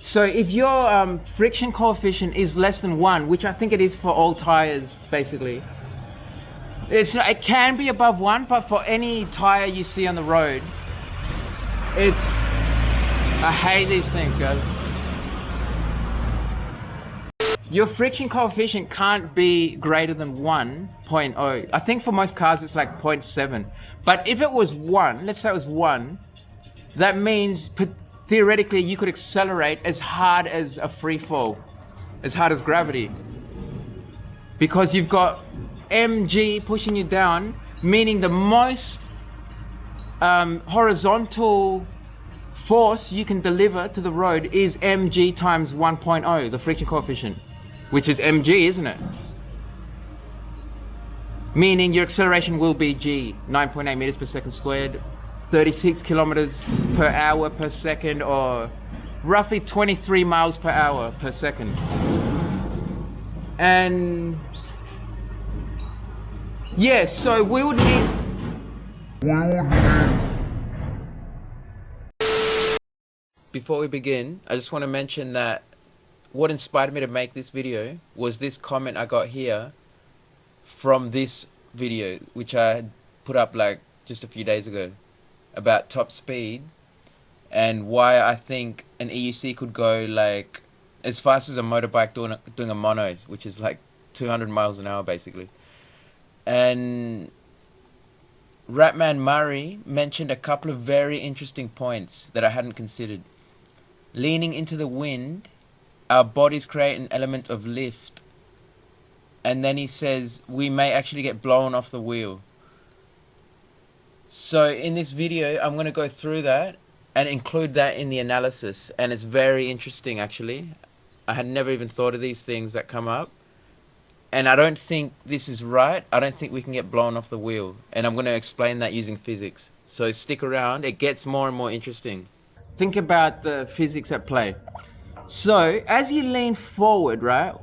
So if your friction coefficient is less than 1, which I think it is for all tires basically, it can be above 1, but for any tire you see on the road, I hate these things, guys. Your friction coefficient can't be greater than 1.0. I think for most cars it's like 0.7. But if it was 1, let's say it was 1, that means theoretically you could accelerate as hard as a free fall, as hard as gravity. Because you've got mg pushing you down, meaning the most horizontal force you can deliver to the road is mg times 1.0, the friction coefficient, which is mg, isn't it? Meaning your acceleration will be g, 9.8 meters per second squared, 36 kilometers per hour per second, or roughly 23 miles per hour per second. And yeah, so we would need Before we begin, I just want to mention that what inspired me to make this video was this comment I got here from this video, which I had put up like just a few days ago, about top speed and why I think an EUC could go like as fast as a motorbike doing a mono, which is like 200 miles an hour basically. And Ratman Murray mentioned a couple of very interesting points that I hadn't considered. Leaning into the wind, our bodies create an element of lift. And then he says we may actually get blown off the wheel. So in this video, I'm going to go through that and include that in the analysis. And it's very interesting, actually. I had never even thought of these things that come up. And I don't think this is right. I don't think we can get blown off the wheel. And I'm going to explain that using physics. So stick around. It gets more and more interesting. Think about the physics at play. So as you lean forward, right,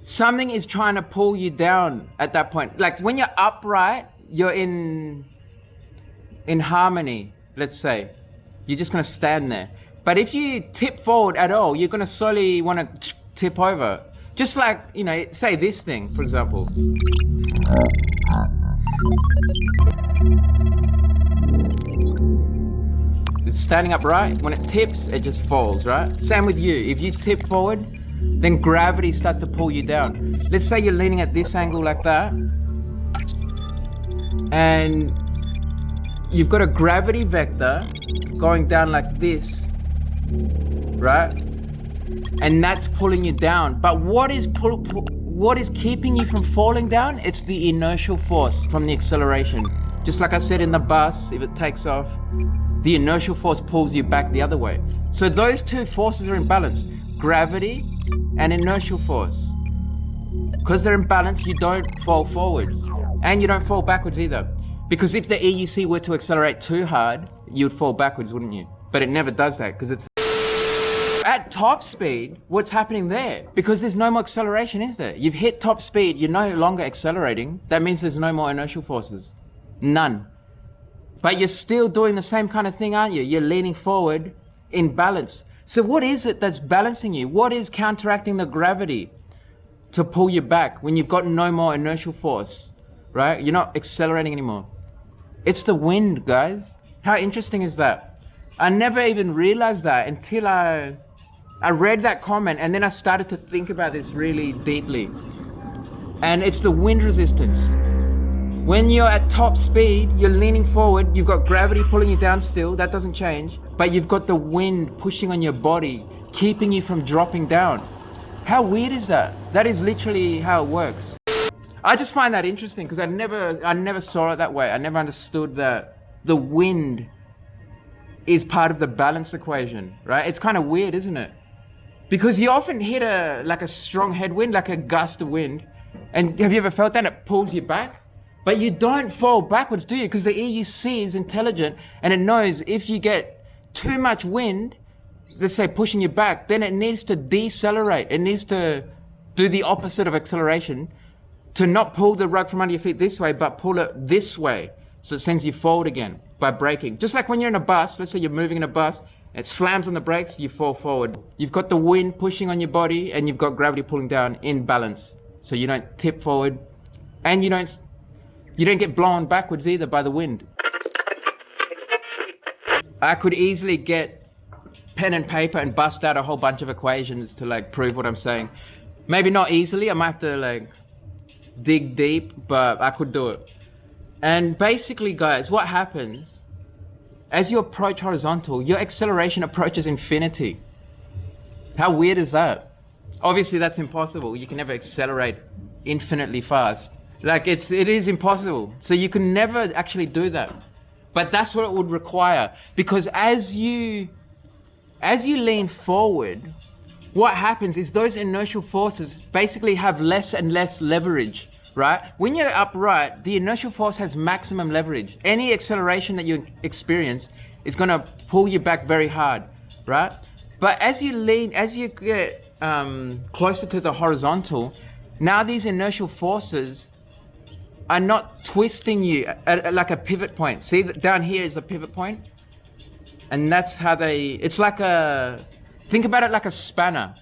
something is trying to pull you down at that point. Like when you're upright, you're in harmony, let's say. You're just going to stand there. But if you tip forward at all, you're going to slowly want to tip over. Just like, you know, say this thing, for example. It's standing upright. When it tips, it just falls, right? Same with you. If you tip forward, then gravity starts to pull you down. Let's say you're leaning at this angle like that. And you've got a gravity vector going down like this, right? And that's pulling you down. But what is keeping you from falling down? It's the inertial force from the acceleration. Just like I said in the bus, if it takes off, the inertial force pulls you back the other way. So those two forces are in balance, gravity and inertial force. Because they're in balance, you don't fall forwards. And you don't fall backwards either. Because if the EUC were to accelerate too hard, you'd fall backwards, wouldn't you? But it never does that because it's at top speed. What's happening there? Because there's no more acceleration, is there? You've hit top speed, you're no longer accelerating. That means there's no more inertial forces. None. But you're still doing the same kind of thing, aren't you? You're leaning forward in balance. So what is it that's balancing you? What is counteracting the gravity to pull you back when you've got no more inertial force, right? You're not accelerating anymore. It's the wind, guys. How interesting is that? I never even realized that until I read that comment, and then I started to think about this really deeply. And it's the wind resistance. When you're at top speed, you're leaning forward, you've got gravity pulling you down still, that doesn't change, but you've got the wind pushing on your body, keeping you from dropping down. How weird is that? That is literally how it works. I just find that interesting because I never saw it that way. I never understood that the wind is part of the balance equation, right? It's kind of weird, isn't it? Because you often hit like a strong headwind, like a gust of wind, and have you ever felt that? It pulls you back. But you don't fall backwards, do you? Because the EUC is intelligent and it knows if you get too much wind, let's say pushing you back, then it needs to decelerate. It needs to do the opposite of acceleration, to not pull the rug from under your feet this way, but pull it this way. So it sends you forward again by braking. Just like when you're in a bus, let's say you're moving in a bus It slams on the brakes, you fall forward. You've got the wind pushing on your body and you've got gravity pulling down in balance. So you don't tip forward and you don't get blown backwards either by the wind. I could easily get pen and paper and bust out a whole bunch of equations to like prove what I'm saying. Maybe not easily, I might have to like dig deep, but I could do it. And basically guys, what happens as you approach horizontal, your acceleration approaches infinity. How weird is that? Obviously that's impossible. You can never accelerate infinitely fast. Like it is impossible. So you can never actually do that. But that's what it would require, because as you lean forward, what happens is those inertial forces basically have less and less leverage, right? When you're upright, the inertial force has maximum leverage. Any acceleration that you experience is going to pull you back very hard, right? But as you get closer to the horizontal, now these inertial forces are not twisting you at like a pivot point. See, down here is the pivot point, and that's how it's like think about it like a spanner.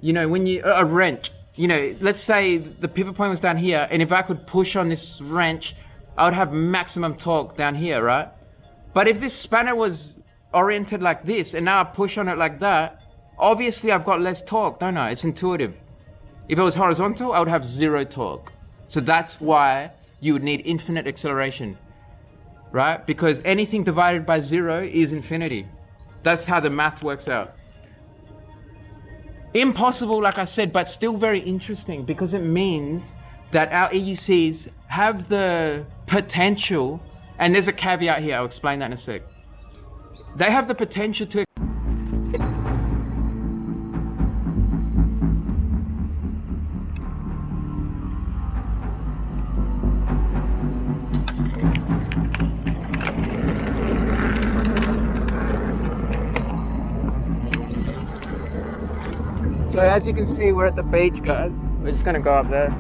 You know, when a wrench, you know, let's say the pivot point was down here, and if I could push on this wrench, I would have maximum torque down here, right? But if this spanner was oriented like this, and now I push on it like that, obviously I've got less torque, don't I? It's intuitive. If it was horizontal, I would have zero torque. So that's why you would need infinite acceleration, right? Because anything divided by zero is infinity. That's how the math works out. Impossible, like I said, but still very interesting, because it means that our EUCs have the potential, and there's a caveat here, I'll explain that in a sec. They have the potential to So as you can see, we're at the beach, guys. We're just gonna go up there.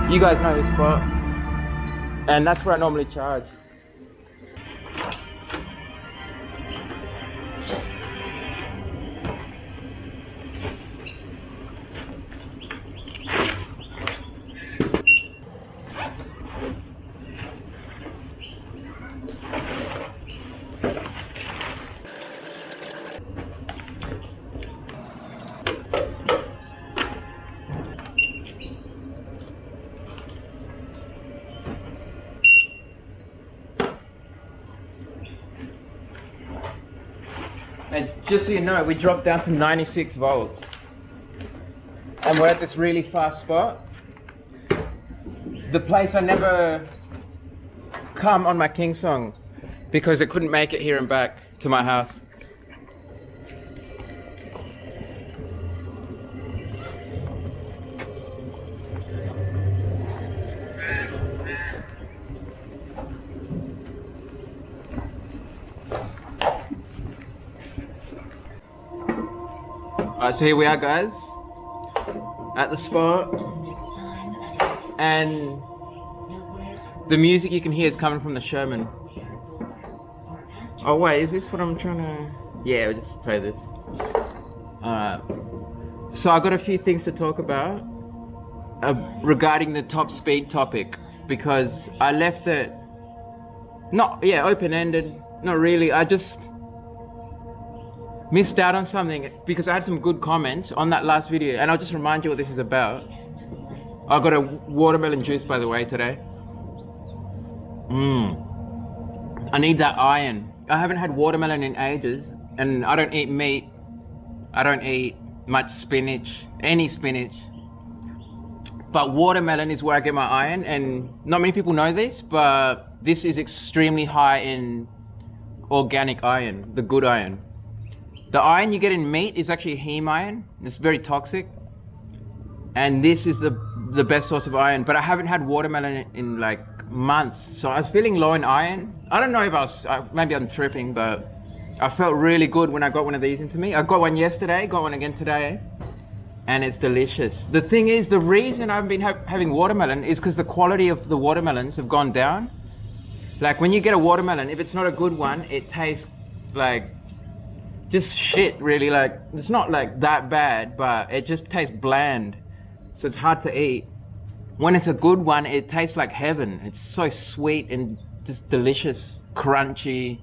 You guys know this spot, and that's where I normally charge. And just so you know, we dropped down to 96 volts. And we're at this really fast spot. The place I never come on my King song because it couldn't make it here and back to my house. Alright, so here we are, guys, at the spot, and the music you can hear is coming from the Sherman. Oh wait, is this what I'm trying to... Yeah, we'll just play this. Alright, so I got a few things to talk about regarding the top speed topic, because I left it open-ended. Not really, I just missed out on something because I had some good comments on that last video, and I'll just remind you what this is about. I got a watermelon juice, by the way, today. I need that iron. I haven't had watermelon in ages, and I don't eat meat. I don't eat much spinach, any spinach. But watermelon is where I get my iron, and not many people know this, but this is extremely high in organic iron, the good iron. The iron you get in meat is actually heme iron. It's very toxic. And this is the best source of iron. But I haven't had watermelon in like months. So I was feeling low in iron. I don't know if I was, maybe I'm tripping, but I felt really good when I got one of these into me. I got one yesterday, got one again today, and it's delicious. The thing is, the reason I've been having watermelon is because the quality of the watermelons have gone down. Like when you get a watermelon, if it's not a good one, it tastes like just shit, really. Like it's not like that bad, but it just tastes bland, so it's hard to eat. When it's a good one, it tastes like heaven. It's so sweet and just delicious, crunchy,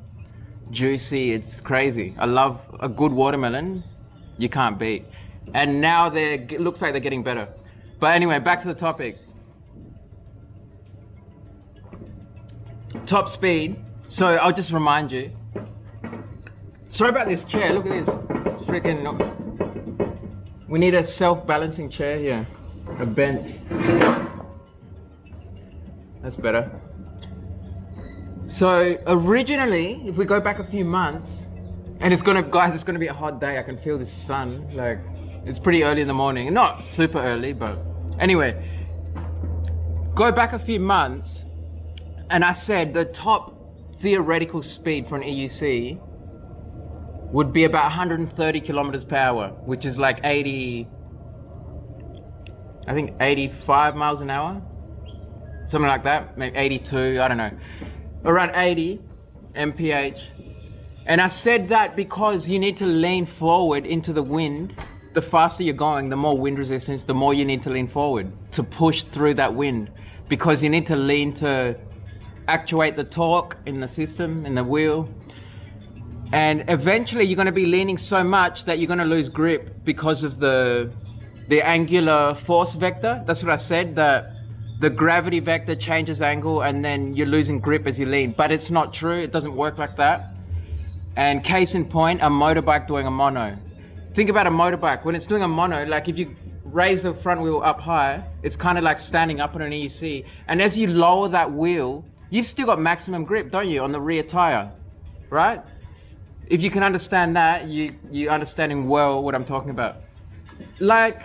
juicy. It's crazy. I love a good watermelon. You can't beat. And now it looks like they're getting better. But anyway, back to the topic. Top speed. So I'll just remind you. Sorry about this chair. Look at this. It's freaking. We need a self-balancing chair here. A bench. That's better. So originally, if we go back a few months, and it's gonna be a hot day. I can feel the sun. Like it's pretty early in the morning. Not super early, but anyway. Go back a few months, and I said the top theoretical speed for an EUC would be about 130 kilometers per hour, which is like 85 miles an hour, something like that, maybe 82, I don't know, around 80 mph. And I said that because you need to lean forward into the wind. The faster you're going, the more wind resistance, the more you need to lean forward to push through that wind, because you need to lean to actuate the torque in the system, in the wheel. And eventually you're going to be leaning so much that you're going to lose grip because of the angular force vector. That's what I said, that the gravity vector changes angle and then you're losing grip as you lean. But it's not true. It doesn't work like that. And case in point, a motorbike doing a mono. Think about a motorbike. When it's doing a mono, like if you raise the front wheel up high, it's kind of like standing up on an EUC. And as you lower that wheel, you've still got maximum grip, don't you, on the rear tire, right? If you can understand that, you're understanding well what I'm talking about. Like,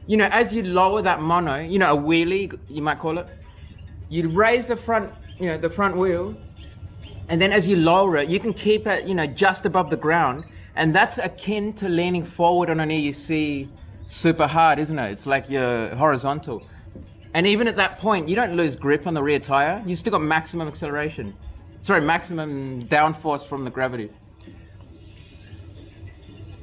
you know, as you lower that mono, you know, a wheelie, you might call it, you raise the front, you know, the front wheel, and then as you lower it, you can keep it, you know, just above the ground. And that's akin to leaning forward on an EUC super hard, isn't it? It's like you're horizontal. And even at that point, you don't lose grip on the rear tire. You still got maximum acceleration. Sorry, maximum downforce from the gravity.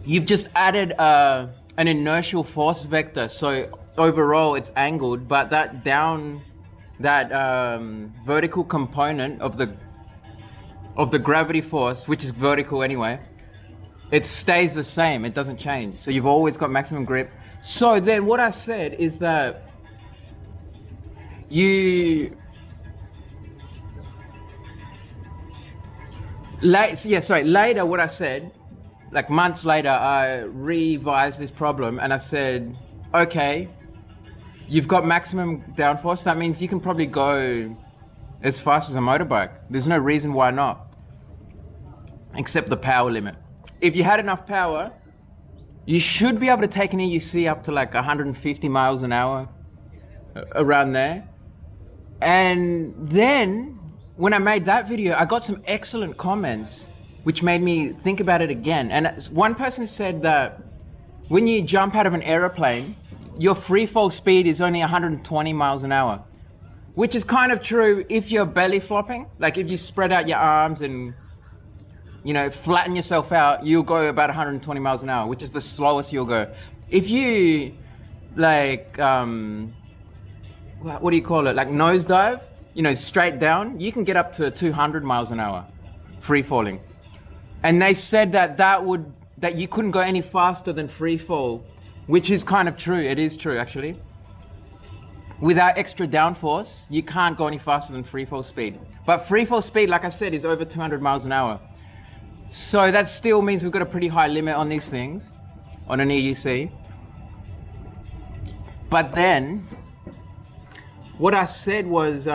You've just added an inertial force vector, so overall it's angled, but that vertical component of the gravity force, which is vertical anyway, it stays the same. It doesn't change. So you've always got maximum grip. So then what I said is that later what I said, like months later, I revised this problem and I said, okay, you've got maximum downforce. That means you can probably go as fast as a motorbike. There's no reason why not, except the power limit. If you had enough power, you should be able to take an EUC up to like 150 miles an hour, around there. And then when I made that video, I got some excellent comments which made me think about it again. And one person said that when you jump out of an aeroplane, your free fall speed is only 120 miles an hour, which is kind of true if you're belly flopping. Like if you spread out your arms and, you know, flatten yourself out, you'll go about 120 miles an hour, which is the slowest you'll go. If you like, what do you call it? Like nosedive, you know, straight down, you can get up to 200 miles an hour, free falling. And they said that you couldn't go any faster than free fall, which is kind of true. It is true, actually. Without extra downforce, you can't go any faster than free fall speed. But free fall speed, like I said, is over 200 miles an hour. So that still means we've got a pretty high limit on these things, on an EUC. But then, what I said was,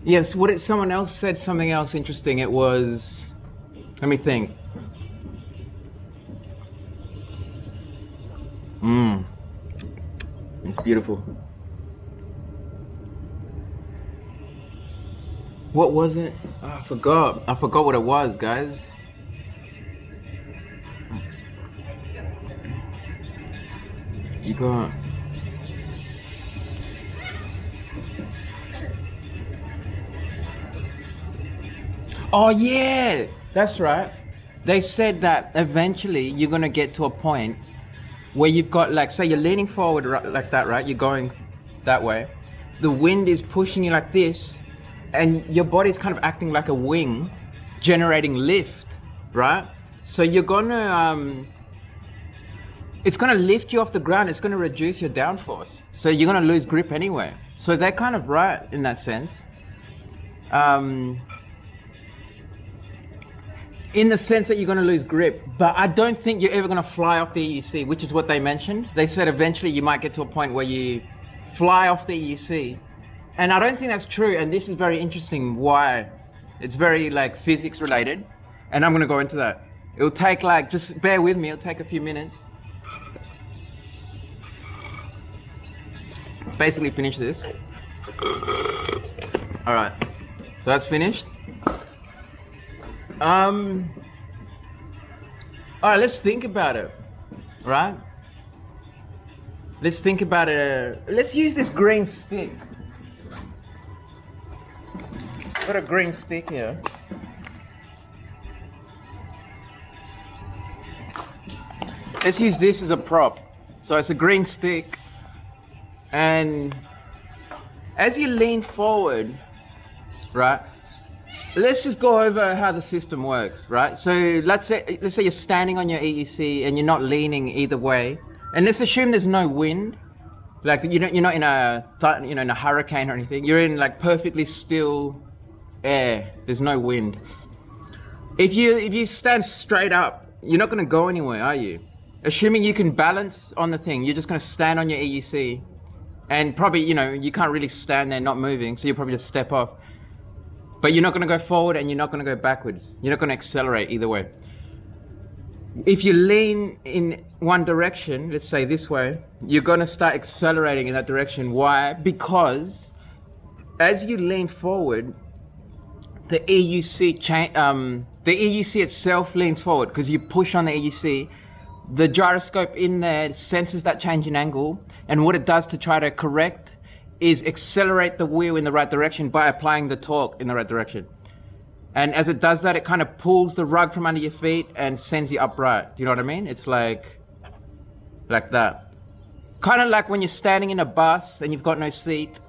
yes, someone else said something else interesting. It was, let me think. It's beautiful. What was it? Oh, I forgot. I forgot what it was, guys. You got... Oh yeah, that's right. They said that eventually you're gonna get to a point where you've got, like, say you're leaning forward like that, right? You're going that way. The wind is pushing you like this, and your body's kind of acting like a wing, generating lift, right? So you're gonna, it's gonna lift you off the ground. It's gonna reduce your downforce. So you're gonna lose grip anyway. So they're kind of right in that sense. In the sense that you're going to lose grip, but I don't think you're ever going to fly off the EUC, which is what they mentioned. They said eventually you might get to a point where you fly off the EUC, and I don't think that's true. And this is very interesting. Why? It's very like physics related, and I'm going to go into that. It'll take, like, just bear with me. It'll take a few minutes. Basically, finish this. All right, so that's finished. All right, let's think about it, right? Let's think about it. Let's use this green stick. Got a green stick here. Let's use this as a prop. So it's a green stick, and as you lean forward, right? Let's just go over how the system works, right? So let's say you're standing on your EUC and you're not leaning either way, and let's assume there's no wind, like you're not in a in a hurricane or anything. You're in like perfectly still air. There's no wind. If you stand straight up, you're not going to go anywhere, are you? Assuming you can balance on the thing, you're just going to stand on your EUC, and probably you can't really stand there not moving, so you'll probably just step off. But you're not going to go forward and you're not going to go backwards. You're not going to accelerate either way. If you lean in one direction, let's say this way, you're going to start accelerating in that direction. Why? Because as you lean forward, the EUC itself leans forward because you push on the EUC. The gyroscope in there senses that change in angle, and what it does to try to correct is accelerate the wheel in the right direction by applying the torque in the right direction. And as it does that, it kind of pulls the rug from under your feet and sends you upright. Do you know what I mean? It's like that. Kind of like when you're standing in a bus and you've got no seat,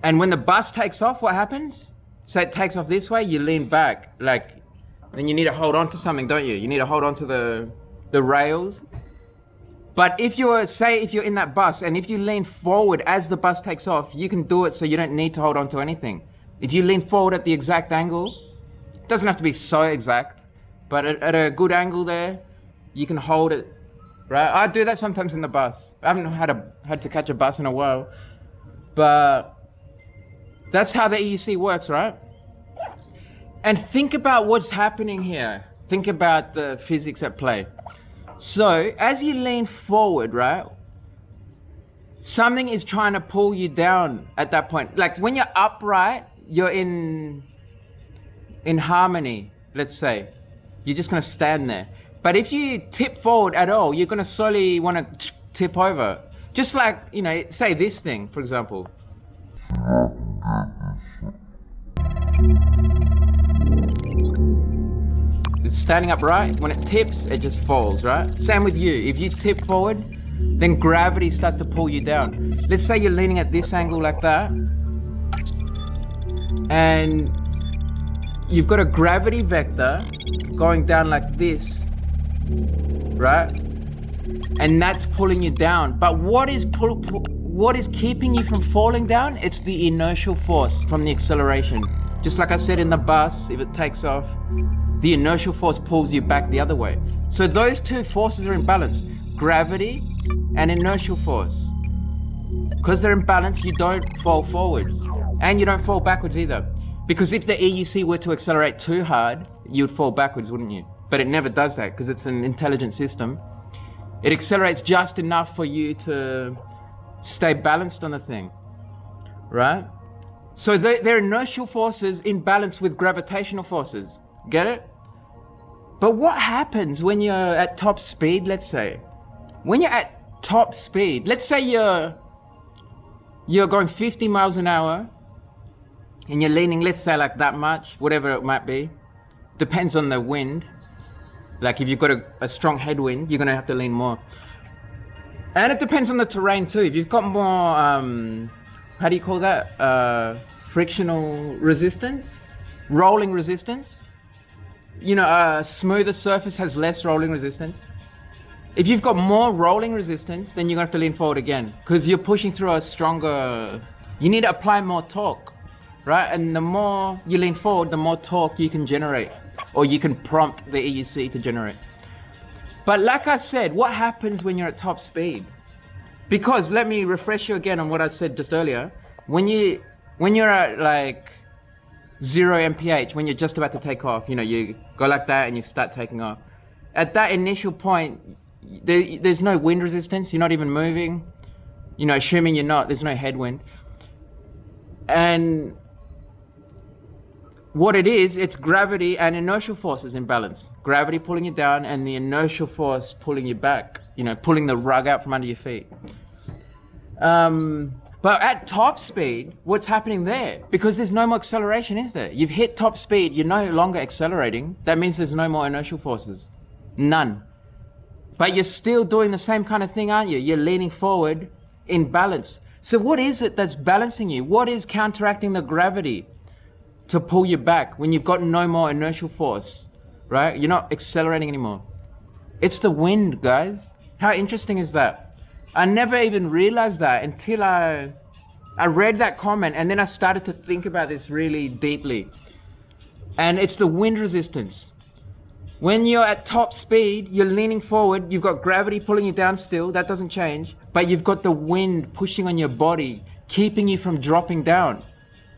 and when the bus takes off, what happens? So it takes off this way, you lean back, then you need to hold on to something, don't you? You need to hold on to the rails. But if you're in that bus and if you lean forward as the bus takes off, you can do it so you don't need to hold on to anything. If you lean forward at the exact angle, it doesn't have to be so exact, but at a good angle there, you can hold it, right? I do that sometimes in the bus. I haven't had to catch a bus in a while, but that's how the EUC works, right? And think about what's happening here. Think about the physics at play. So as you lean forward, right, something is trying to pull you down at that point. Like when you're upright, you're in harmony, let's say. You're just going to stand there. But if you tip forward at all, you're going to slowly want to tip over. Just like, say this thing, for example. It's standing upright. When it tips, it just falls, right? Same with you. If you tip forward, then gravity starts to pull you down. Let's say you're leaning at this angle like that, and you've got a gravity vector going down like this, right? And that's pulling you down. But what is keeping you from falling down? It's the inertial force from the acceleration. Just like I said in the bus, if it takes off, the inertial force pulls you back the other way. So those two forces are in balance, gravity and inertial force. Because they're in balance, you don't fall forwards and you don't fall backwards either. Because if the EUC were to accelerate too hard, you'd fall backwards, wouldn't you? But it never does that because it's an intelligent system. It accelerates just enough for you to stay balanced on the thing, right? So they're inertial forces in balance with gravitational forces. Get it? But what happens when you're at top speed, let's say? When you're at top speed, let's say you're going 50 miles an hour and you're leaning, let's say like that much, whatever it might be. Depends on the wind. Like if you've got a strong headwind, you're gonna have to lean more. And it depends on the terrain too. If you've got more, how do you call that? Frictional resistance? Rolling resistance? You know, a smoother surface has less rolling resistance. If you've got more rolling resistance, then you're gonna have to lean forward again because you're pushing through a stronger, you need to apply more torque, right? And the more you lean forward, the more torque you can generate, or you can prompt the EUC to generate. But like I said, what happens when you're at top speed? Because let me refresh you again on what I said just earlier. When you're at like 0 mph, when you're just about to take off, you know, you go like that and you start taking off. At that initial point, there's no wind resistance, you're not even moving. You know, assuming you're not, there's no headwind. And what it is, it's gravity and inertial forces in balance. Gravity pulling you down and the inertial force pulling you back, you know, pulling the rug out from under your feet. But at top speed, what's happening there? Because there's no more acceleration, is there? You've hit top speed, you're no longer accelerating. That means there's no more inertial forces. None. But you're still doing the same kind of thing, aren't you? You're leaning forward in balance. So what is it that's balancing you? What is counteracting the gravity to pull you back when you've got no more inertial force, right? You're not accelerating anymore. It's the wind, guys. How interesting is that? I never even realized that until I read that comment, and then I started to think about this really deeply. And it's the wind resistance. When you're at top speed, you're leaning forward, you've got gravity pulling you down still, that doesn't change, but you've got the wind pushing on your body, keeping you from dropping down.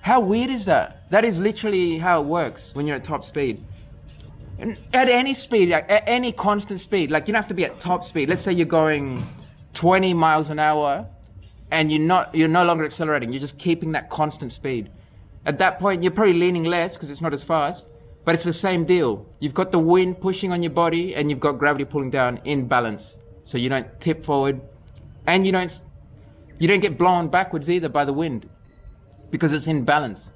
How weird is that? That is literally how it works when you're at top speed. And at any speed, like at any constant speed, like you don't have to be at top speed. Let's say you're going 20 miles an hour and you're no longer accelerating, you're just keeping that constant speed. At that point, you're probably leaning less because it's not as fast, but it's the same deal. You've got the wind pushing on your body and you've got gravity pulling down in balance. So you don't tip forward and you don't get blown backwards either by the wind because it's in balance,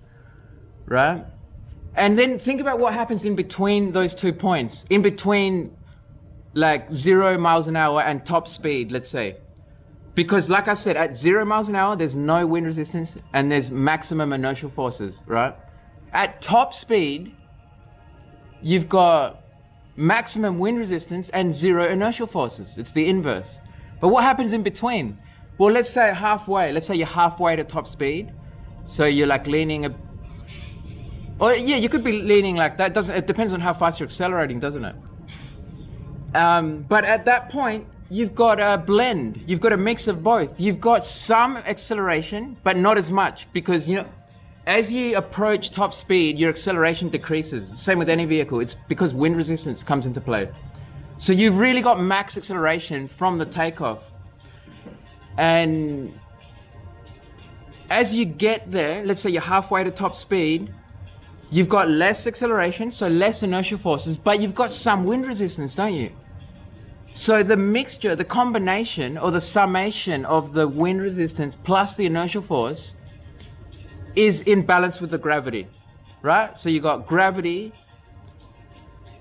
right? And then think about what happens in between those 2 points, in between like 0 miles an hour and top speed, let's say. Because like I said, at 0 miles an hour, there's no wind resistance and there's maximum inertial forces, right? At top speed, you've got maximum wind resistance and 0 inertial forces. It's the inverse. But what happens in between? Well, let's say halfway. Let's say you're halfway to top speed. So you're like leaning or yeah, you could be leaning like that. It depends on how fast you're accelerating, doesn't it? But at that point, you've got a blend. You've got a mix of both. You've got some acceleration, but not as much because, you know, as you approach top speed, your acceleration decreases. Same with any vehicle. It's because wind resistance comes into play. So you've really got max acceleration from the takeoff. And as you get there, let's say you're halfway to top speed, you've got less acceleration, so less inertial forces, but you've got some wind resistance, don't you? So the mixture, the combination or the summation of the wind resistance plus the inertial force is in balance with the gravity, right? So you got gravity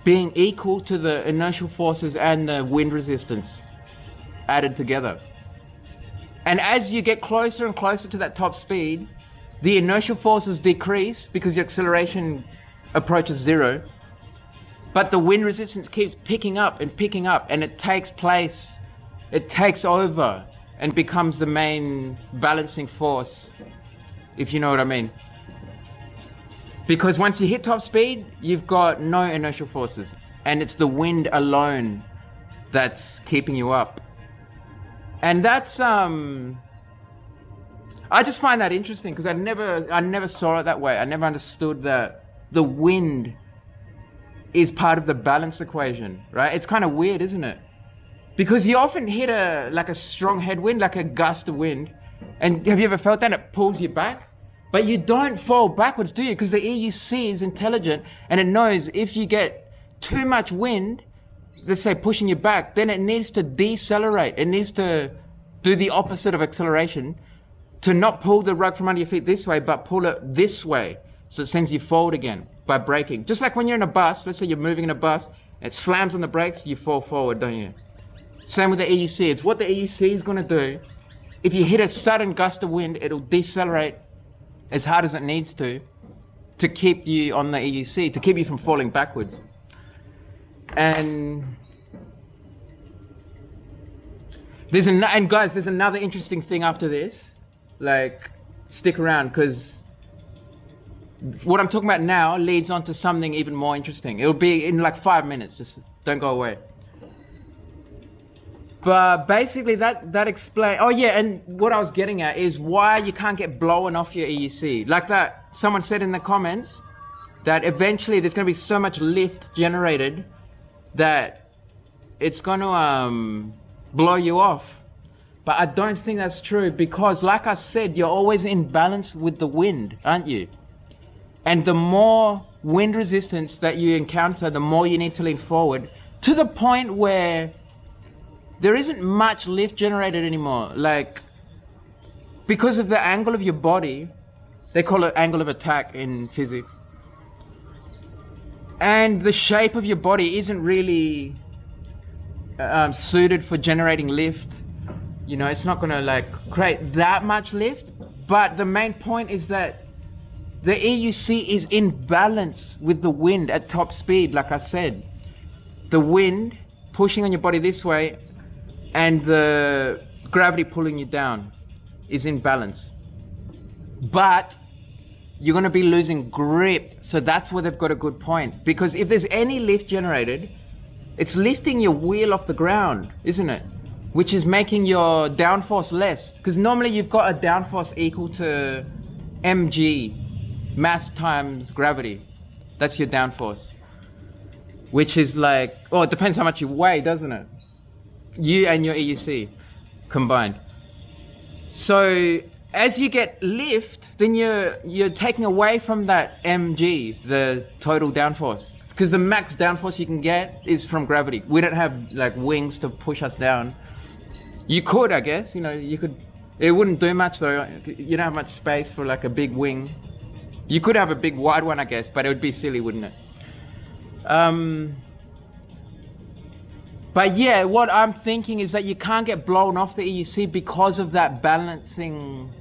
being equal to the inertial forces and the wind resistance added together. And as you get closer and closer to that top speed, the inertial forces decrease because your acceleration approaches 0. But the wind resistance keeps picking up, and it takes place, it takes over and becomes the main balancing force, if you know what I mean. Because once you hit top speed, you've got no inertial forces, and it's the wind alone that's keeping you up. And that's, I just find that interesting because I never saw it that way. I never understood that the wind is part of the balance equation, right? It's kind of weird, isn't it? Because you often hit a strong headwind, like a gust of wind. And have you ever felt that? It pulls you back. But you don't fall backwards, do you? Because the EUC is intelligent and it knows if you get too much wind, let's say pushing you back, then it needs to decelerate. It needs to do the opposite of acceleration, to not pull the rug from under your feet this way, but pull it this way. So it sends you forward again by braking. Just like when you're in a bus, let's say you're moving in a bus, it slams on the brakes, you fall forward, don't you? Same with the EUC. It's what the EUC is going to do. If you hit a sudden gust of wind, it'll decelerate as hard as it needs to keep you on the EUC, to keep you from falling backwards. And guys, there's another interesting thing after this. Like, stick around, because what I'm talking about now leads on to something even more interesting. It'll be in like 5 minutes, just don't go away. But basically that explains, oh yeah, and what I was getting at is why you can't get blown off your EUC. Like that, someone said in the comments that eventually there's going to be so much lift generated that it's going to blow you off. But I don't think that's true, because like I said, you're always in balance with the wind, aren't you? And the more wind resistance that you encounter, the more you need to lean forward, to the point where there isn't much lift generated anymore. Like, because of the angle of your body, they call it angle of attack in physics. And the shape of your body isn't really suited for generating lift. You know, it's not gonna like create that much lift. But the main point is that the EUC is in balance with the wind at top speed, like I said. The wind pushing on your body this way and the gravity pulling you down is in balance. But you're going to be losing grip. So that's where they've got a good point. Because if there's any lift generated, it's lifting your wheel off the ground, isn't it? Which is making your downforce less. Because normally you've got a downforce equal to mg, mass times gravity. That's your downforce. Which is like, oh, it depends how much you weigh, doesn't it? You and your EUC combined. So as you get lift, then you're taking away from that mg, the total downforce, because the max downforce you can get is from gravity. We don't have like wings to push us down. You could, I guess, you know, you could. It wouldn't do much though. You don't have much space for like a big wing. You could have a big wide one, I guess, but it would be silly, wouldn't it? But yeah, what I'm thinking is that you can't get blown off the EUC because of that balancing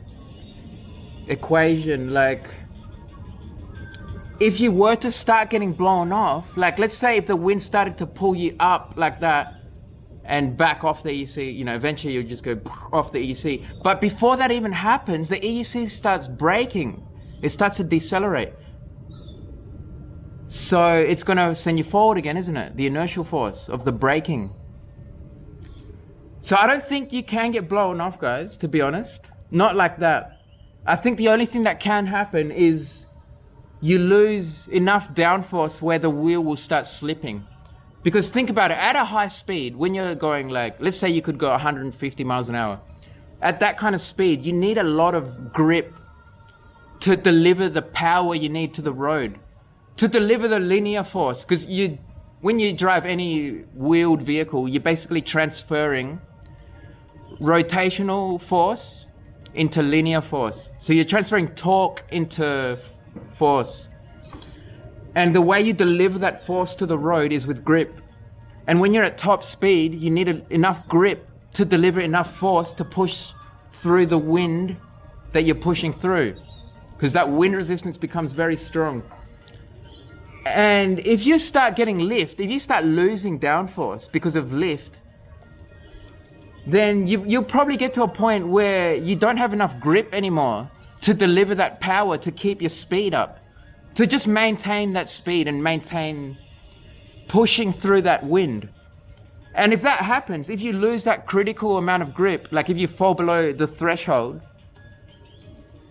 equation. Like, if you were to start getting blown off, like let's say if the wind started to pull you up like that and back off the EUC, you know, eventually you'll just go off the EUC. But before that even happens, the EUC starts braking. It starts to decelerate. So it's going to send you forward again, isn't it? The inertial force of the braking. So I don't think you can get blown off, guys, to be honest. Not like that. I think the only thing that can happen is you lose enough downforce where the wheel will start slipping. Because think about it, at a high speed, when you're going like, let's say you could go 150 miles an hour. At that kind of speed, you need a lot of grip to deliver the power you need to the road. To deliver the linear force, because when you drive any wheeled vehicle, you're basically transferring rotational force into linear force. So you're transferring torque into force. And the way you deliver that force to the road is with grip. And when you're at top speed, you need enough grip to deliver enough force to push through the wind that you're pushing through. Because that wind resistance becomes very strong. And if you start getting lift, if you start losing downforce because of lift, then you'll probably get to a point where you don't have enough grip anymore to deliver that power to keep your speed up, to just maintain that speed and maintain pushing through that wind. And if that happens, if you lose that critical amount of grip, like if you fall below the threshold,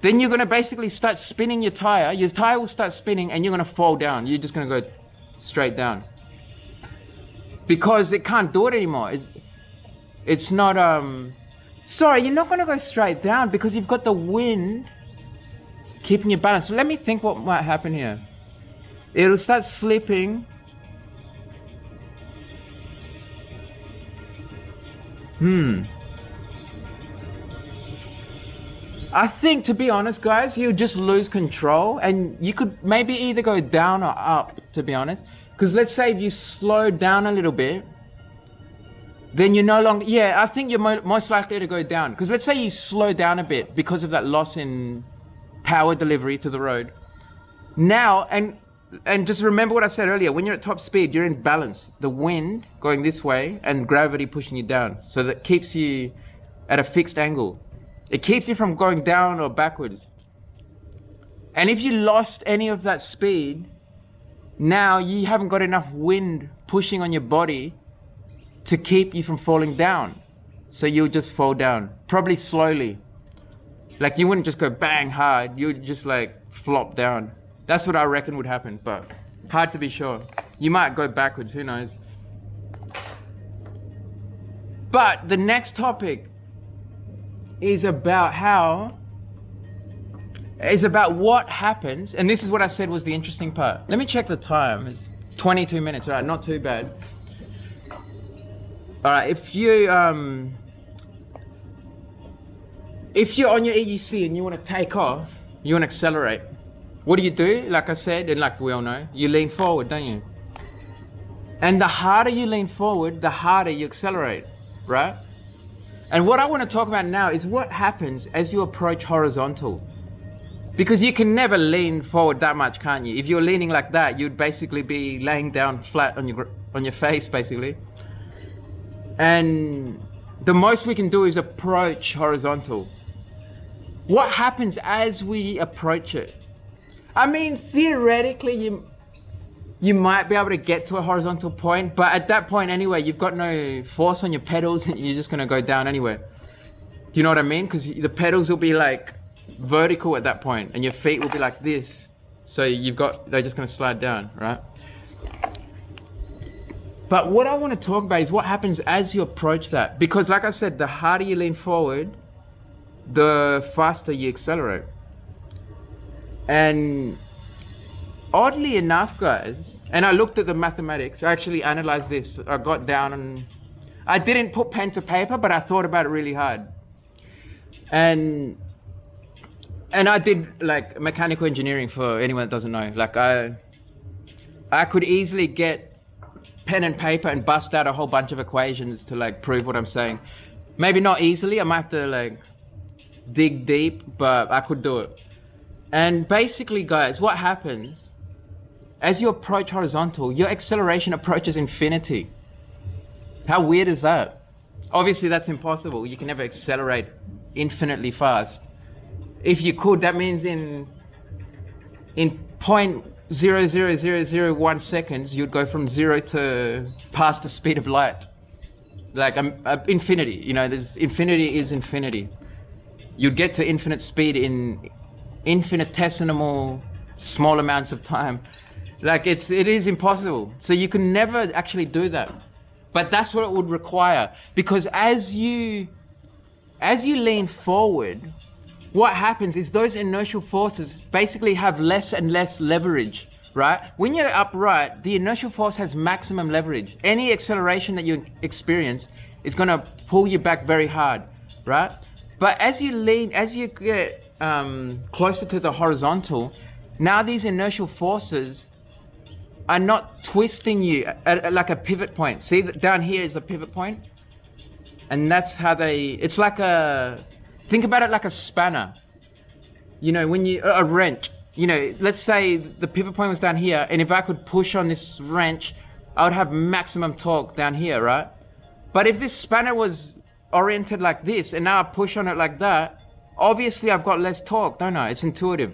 then you're going to basically start spinning your tire will start spinning and you're going to fall down. You're just going to go straight down. Because it can't do it anymore. It's not, sorry, you're not going to go straight down because you've got the wind keeping you balanced. Let me think what might happen here. It'll start slipping. I think, to be honest, guys, you just lose control, and you could maybe either go down or up, to be honest. Because let's say if you slow down a little bit, then you're no longer, yeah, I think you're most likely to go down. Because let's say you slow down a bit because of that loss in power delivery to the road. Now, and just remember what I said earlier, when you're at top speed, you're in balance. The wind going this way and gravity pushing you down. So that keeps you at a fixed angle. It keeps you from going down or backwards. And if you lost any of that speed, now you haven't got enough wind pushing on your body to keep you from falling down. So you'll just fall down, probably slowly. Like you wouldn't just go bang hard, you would just like flop down. That's what I reckon would happen, but hard to be sure. You might go backwards, who knows. But the next topic is about what happens, and this is what I said was the interesting part. Let me check the time. It's 22 minutes, all right, not too bad. All right, if you're on your EUC and you want to take off, you want to accelerate, what do? Like I said, and like we all know, you lean forward, don't you? And the harder you lean forward, the harder you accelerate, right? And what I want to talk about now is what happens as you approach horizontal. Because you can never lean forward that much, can't you? If you're leaning like that, you'd basically be laying down flat on your face, basically. And the most we can do is approach horizontal. What happens as we approach it? I mean, theoretically, you might be able to get to a horizontal point, but at that point anyway, you've got no force on your pedals and you're just going to go down anyway. Do you know what I mean? Because the pedals will be like vertical at that point and your feet will be like this. So they're just going to slide down, right? But what I want to talk about is what happens as you approach that. Because like I said, the harder you lean forward, the faster you accelerate. And oddly enough, guys, and I looked at the mathematics, I actually analyzed this. I got down and I didn't put pen to paper, but I thought about it really hard. And I did like mechanical engineering, for anyone that doesn't know. Like I could easily get pen and paper and bust out a whole bunch of equations to like prove what I'm saying. Maybe not easily, I might have to like dig deep, but I could do it. And basically, guys, what happens as you approach horizontal, your acceleration approaches infinity. How weird is that? Obviously, that's impossible. You can never accelerate infinitely fast. If you could, that means in 0.00001 seconds, you'd go from 0 to past the speed of light. Like infinity, you know, infinity is infinity. You'd get to infinite speed in infinitesimal small amounts of time. Like it is impossible. So you can never actually do that. But that's what it would require. Because as you lean forward, what happens is those inertial forces basically have less and less leverage, right? When you're upright, the inertial force has maximum leverage. Any acceleration that you experience is going to pull you back very hard, right? But as you get closer to the horizontal, now these inertial forces are not twisting you at like a pivot point. See, down here is the pivot point, and that's how it's like think about it like a spanner. You know, when a wrench, you know, let's say the pivot point was down here, and if I could push on this wrench, I would have maximum torque down here, right? But if this spanner was oriented like this, and now I push on it like that, obviously I've got less torque, don't I? It's intuitive.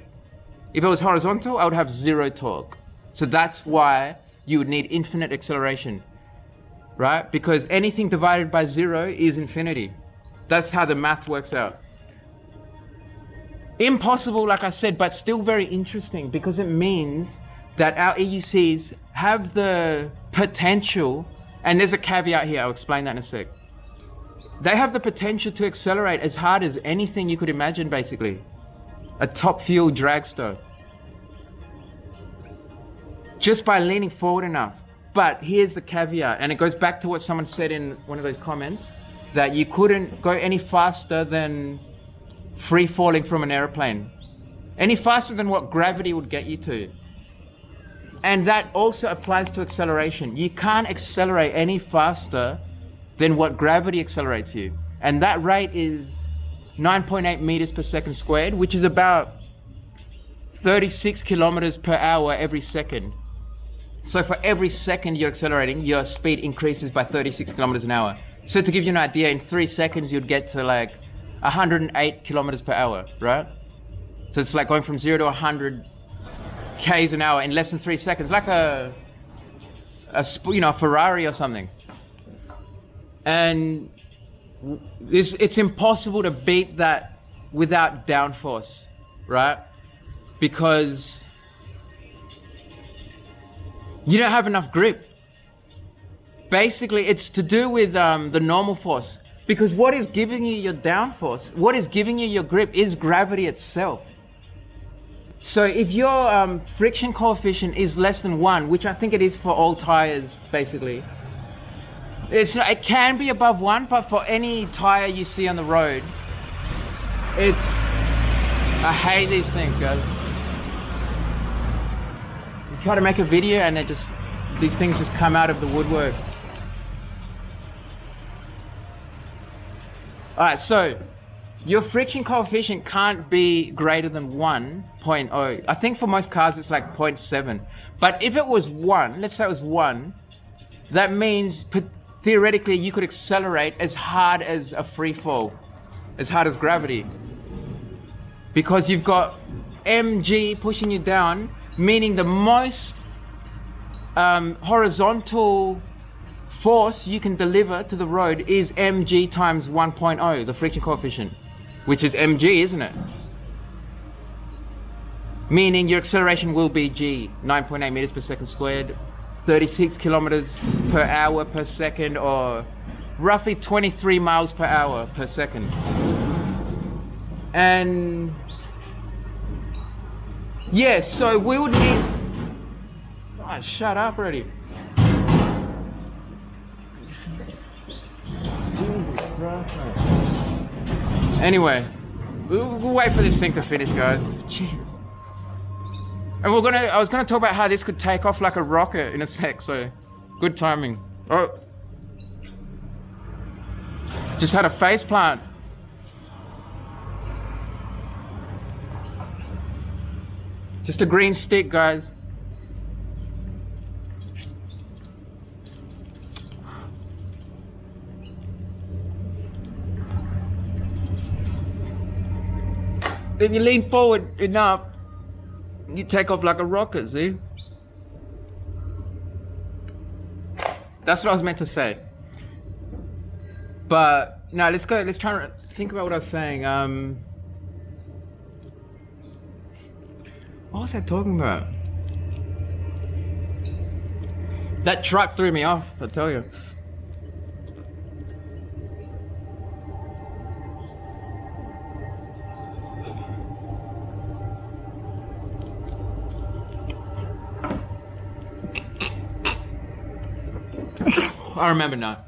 If it was horizontal, I would have zero torque. So that's why you would need infinite acceleration, right? Because anything divided by 0 is infinity. That's how the math works out. Impossible, like I said, but still very interesting, because it means that our EUCs have the potential, and there's a caveat here, I'll explain that in a sec. They have the potential to accelerate as hard as anything you could imagine, basically. a top fuel dragster. Just by leaning forward enough. But here's the caveat, and it goes back to what someone said in one of those comments, that you couldn't go any faster than free falling from an airplane. Any faster than what gravity would get you to. And that also applies to acceleration. You can't accelerate any faster than what gravity accelerates you. And that rate is 9.8 meters per second squared, which is about 36 kilometers per hour every second. So for every second you're accelerating, your speed increases by 36 kilometers an hour. So to give you an idea, in 3 seconds you'd get to like 108 kilometers per hour, right? So it's like going from 0 to 100 k's an hour in less than 3 seconds, like a Ferrari or something. And it's impossible to beat that without downforce, right? Because you don't have enough grip. Basically, it's to do with the normal force. Because what is giving you your downforce, what is giving you your grip is gravity itself. So if your friction coefficient is less than 1, which I think it is for all tires, basically, it can be above 1, but for any tire you see on the road, I hate these things, guys. You try to make a video and these things just come out of the woodwork. Alright, so your friction coefficient can't be greater than 1.0. I think for most cars it's like 0.7. But if it was 1, let's say it was 1, that means theoretically you could accelerate as hard as a free fall, as hard as gravity. Because you've got mg pushing you down, meaning the most horizontal force you can deliver to the road is mg times 1.0, the friction coefficient, which is mg, isn't it? Meaning your acceleration will be g, 9.8 meters per second squared, 36 kilometers per hour per second, or roughly 23 miles per hour per second. And yeah, so we would need... Oh, shut up already. Anyway, we'll wait for this thing to finish, guys. Jeez. And I was gonna talk about how this could take off like a rocket in a sec, so good timing. Oh, just had a face plant. Just a green stick, guys. If you lean forward enough, you take off like a rocket, see? That's what I was meant to say. But no, let's try and think about what I was saying. What was I talking about? That truck threw me off, I tell you. I remember now.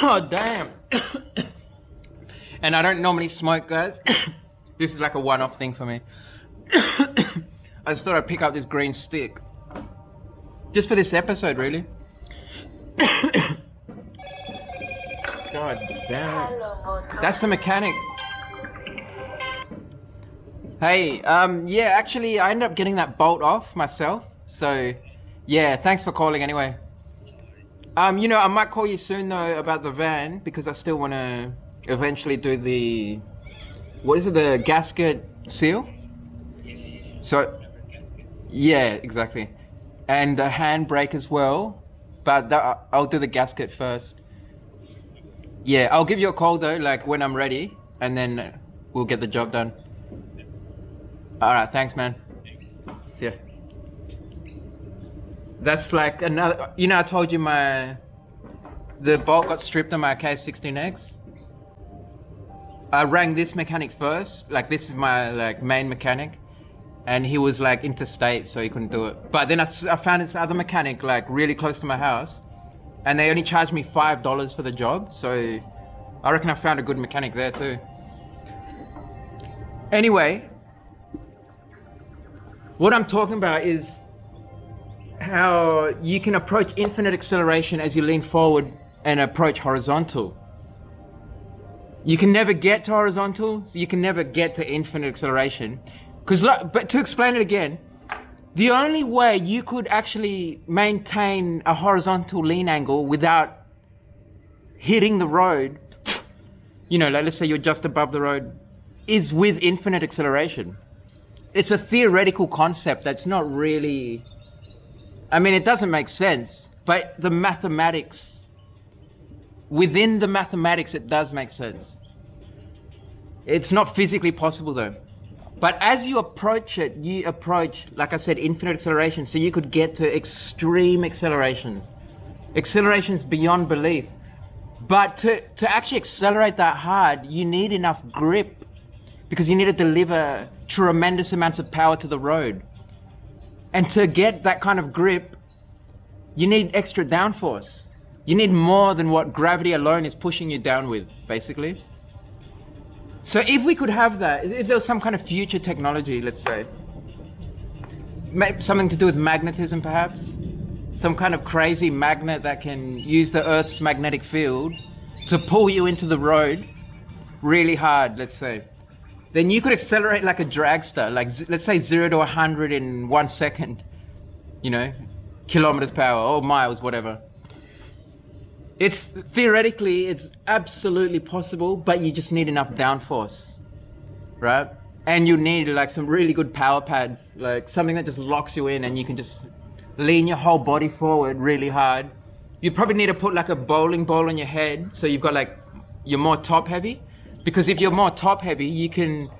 Oh, damn. And I don't normally smoke, guys. This is like a one-off thing for me. I just thought I'd pick up this green stick. Just for this episode, really. God damn it. That's the mechanic. Hey, yeah, actually, I ended up getting that bolt off myself. So, yeah, thanks for calling anyway. You know, I might call you soon, though, about the van, because I still want to eventually do the... What is it, the gasket seal? So, yeah, exactly. And the handbrake as well, but I'll do the gasket first. Yeah, I'll give you a call, though, like, when I'm ready, and then we'll get the job done. Alright, thanks, man. See ya. That's like another, you know, I told you the bolt got stripped on my K16X. I rang this mechanic first, like this is my like main mechanic, and he was like interstate, so he couldn't do it. But then I found this other mechanic like really close to my house, and they only charged me $5 for the job, so I reckon I found a good mechanic there too. Anyway, what I'm talking about is how you can approach infinite acceleration as you lean forward and approach horizontal. You can never get to horizontal, so you can never get to infinite acceleration. But to explain it again, the only way you could actually maintain a horizontal lean angle without hitting the road, you know, like let's say you're just above the road, is with infinite acceleration. It's a theoretical concept that's not really, I mean, it doesn't make sense, but the mathematics, within the mathematics, it does make sense. It's not physically possible though. But as you approach it, you approach, like I said, infinite acceleration. So you could get to extreme accelerations beyond belief. But to actually accelerate that hard, you need enough grip, because you need to deliver tremendous amounts of power to the road. And to get that kind of grip, you need extra downforce. You need more than what gravity alone is pushing you down with, basically. So if we could have that, if there was some kind of future technology, let's say, something to do with magnetism perhaps, some kind of crazy magnet that can use the Earth's magnetic field to pull you into the road really hard, let's say, then you could accelerate like a dragster, like let's say 0 to 100 in 1 second, you know, kilometers per hour or miles, whatever. It's theoretically, it's absolutely possible, but you just need enough downforce, right? And you need like some really good power pads, like something that just locks you in and you can just lean your whole body forward really hard. You probably need to put like a bowling ball on your head, so you've got like, you're more top heavy, because if you're more top heavy, you can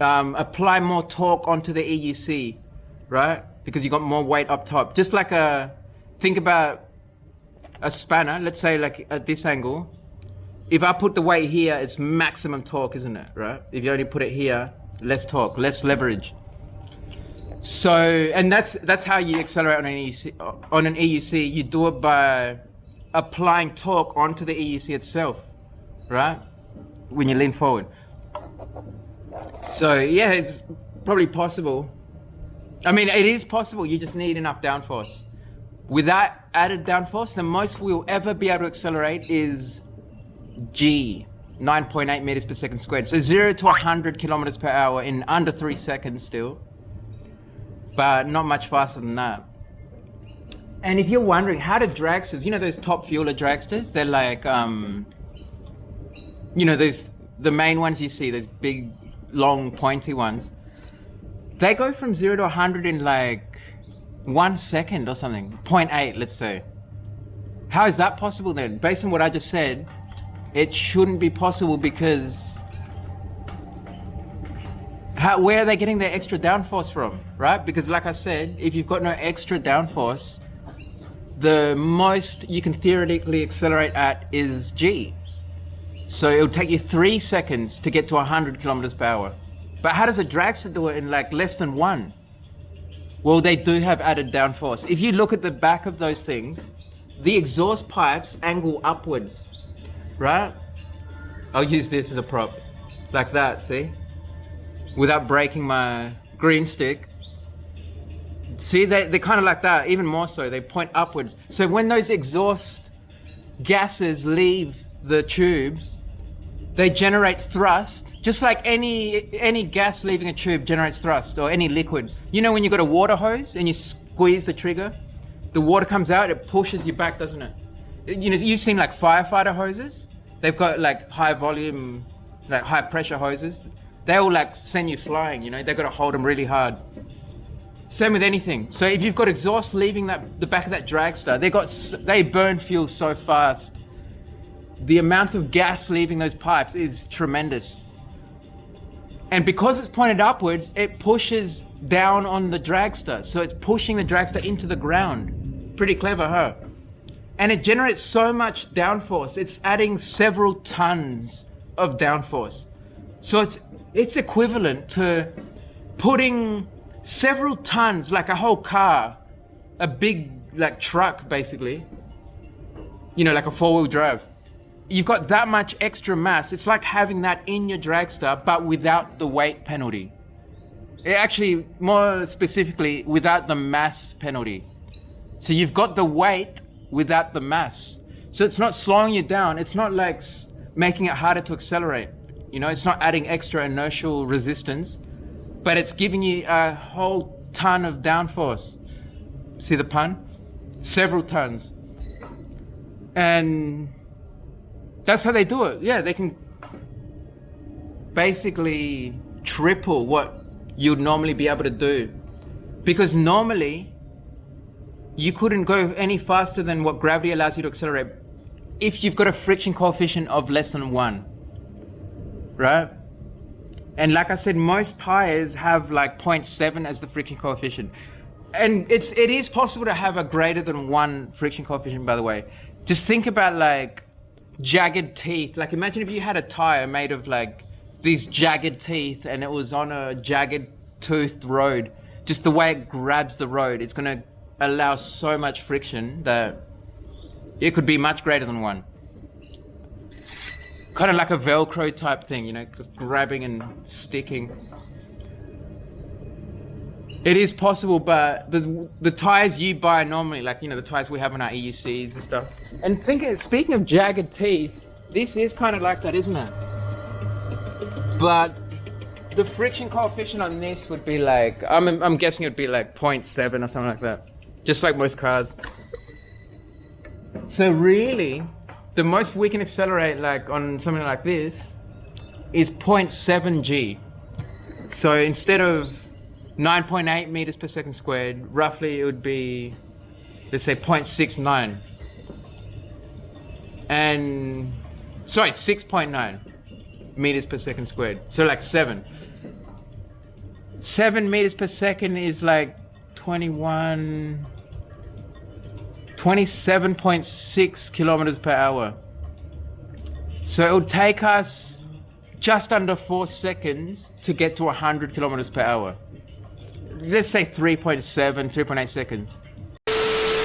apply more torque onto the EUC, right? Because you got more weight up top. Just like think about a spanner, let's say like at this angle, if I put the weight here, it's maximum torque, isn't it, right? If you only put it here, less torque, less leverage. So, and that's how you accelerate on an EUC. On an EUC, you do it by applying torque onto the EUC itself, right? When you lean forward. So yeah, it's probably possible. I mean, it is possible, you just need enough downforce. Without added downforce, the most we'll ever be able to accelerate is G, 9.8 meters per second squared. So 0 to 100 kilometers per hour in under 3 seconds still, but not much faster than that. And if you're wondering, how do dragsters, you know those top fueler dragsters? They're like, you know, the main ones you see, those big, long, pointy ones. They go from 0 to 100 in like 1 second or something, 0.8, let's say. How is that possible then? Based on what I just said, it shouldn't be possible, because where are they getting their extra downforce from, right? Because like I said, if you've got no extra downforce, the most you can theoretically accelerate at is G. So it'll take you 3 seconds to get to 100 kilometers per hour. But how does a dragster do it in like less than 1? Well, they do have added downforce. If you look at the back of those things, the exhaust pipes angle upwards, right? I'll use this as a prop, like that, see? Without breaking my green stick. See, they're kind of like that, even more so, they point upwards. So when those exhaust gases leave the tube, they generate thrust, just like any gas leaving a tube generates thrust, or any liquid. You know when you've got a water hose and you squeeze the trigger, the water comes out, it pushes you back, doesn't it? You know, you've seen like firefighter hoses. They've got like high volume, like high pressure hoses. They all like send you flying, you know, they've got to hold them really hard. Same with anything. So if you've got exhaust leaving the back of that dragster, they burn fuel so fast. The amount of gas leaving those pipes is tremendous. And because it's pointed upwards, it pushes down on the dragster. So it's pushing the dragster into the ground. Pretty clever, huh? And it generates so much downforce. It's adding several tons of downforce. So it's equivalent to putting several tons, like a whole car, a big like truck basically, you know, like a 4-wheel drive. You've got that much extra mass. It's like having that in your dragster, but without the weight penalty. Actually, more specifically, without the mass penalty. So you've got the weight without the mass. So it's not slowing you down. It's not like making it harder to accelerate. You know, it's not adding extra inertial resistance, but it's giving you a whole ton of downforce. See the pun? Several tons. And that's how they do it. Yeah, they can basically triple what you'd normally be able to do. Because normally, you couldn't go any faster than what gravity allows you to accelerate if you've got a friction coefficient of less than 1, right? And like I said, most tires have like 0.7 as the friction coefficient. And it is possible to have a greater than 1 friction coefficient, by the way. Just think about like jagged teeth. Like imagine if you had a tire made of like these jagged teeth and it was on a jagged toothed road. Just the way it grabs the road, it's gonna allow so much friction that it could be much greater than 1. Kind of like a Velcro type thing, you know, just grabbing and sticking. It is possible, but the tires you buy normally, like, you know, the tires we have on our EUCs and stuff. And speaking of jagged teeth, this is kind of like that, isn't it? But the friction coefficient on this would be like, I'm guessing it would be like 0.7 or something like that. Just like most cars. So really, the most we can accelerate like on something like this is 0.7 G. So instead of 9.8 meters per second squared, roughly it would be, let's say 0.69. And, sorry, 6.9 meters per second squared. So like 7. 7 meters per second is like 27.6 kilometers per hour. So it would take us just under 4 seconds to get to 100 kilometers per hour. Let's say 3.8 seconds.